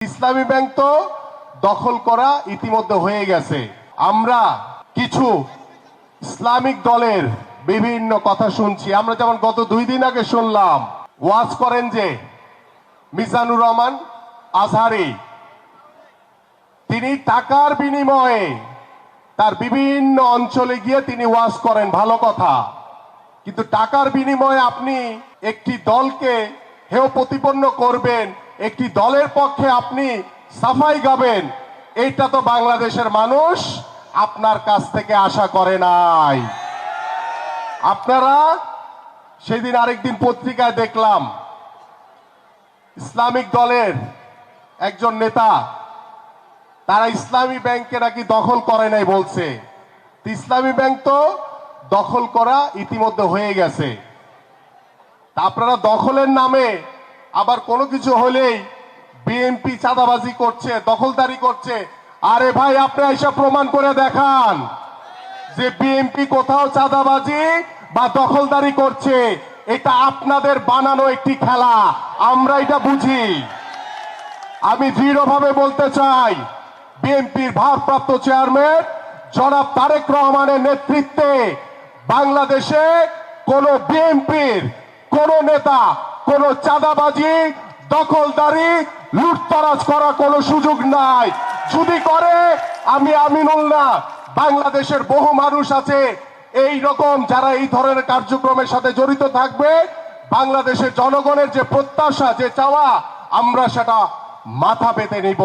ইসলামী bank তো দখল করা ইতিমধ্যে হয়ে গেছে। আমরা কিছু ইসলামিক দলের বিভিন্ন কথা শুনছি। আমরা যেমন গত 2 দিন আগে শুনলাম ওয়াজ করেন যে মিজানুর রহমান আজহারি, তিনি টাকার বিনিময়ে তার বিভিন্ন অঞ্চলে গিয়ে তিনি ওয়াজ করেন, ভালো কথা। কিন্তু টাকার বিনিময়ে আপনি একটি দলকে হেয় প্রতিপন্ন করবেন, একটি দলের পক্ষে আপনি সাফাই গাবেন, এইটা তো বাংলাদেশের মানুষ আপনার কাছ থেকে আশা করে নাই। আপনারা সেদিন আরেকদিন পত্রিকায় দেখলাম ইসলামিক দলের একজন নেতা, তারা ইসলামী ব্যাংকে নাকি দখল করে নাই বলছে। ইসলামী ব্যাংক তো দখল করা ইতিমধ্যে হয়ে গেছে। আপনারা দখলের নামে আবার কোনো কিছু হলেই বিএনপি চাঁদাবাজি করছে, দখলদারি করছে। আরে ভাই, আপনি এসব প্রমাণ করে দেখান যে বিএনপি কোথাও চাঁদাবাজি বা দখলদারি করছে। এটা আপনাদের বানানো একটি খেলা, আমরা এটা বুঝি। আমি দৃঢ়ভাবে বলতে চাই, বিএনপির ভারপ্রাপ্ত চেয়ারম্যান জনাব তারেক রহমানের নেতৃত্বে বাংলাদেশে কোন বিএনপির কোন নেতা কোন চাঁদাবাজি, দখলদারি, লুটতরাজ করার কোন সুযোগ নাই। যদি করে, আমি আমিনুল না, বাংলাদেশের বহু মানুষ আছে এই রকম যারা এই ধরনের কার্যক্রমের সাথে জড়িত থাকবে। বাংলাদেশের জনগণের যে প্রত্যাশা, যে চাওয়া, আমরা সেটা মাথা পেতে নিব।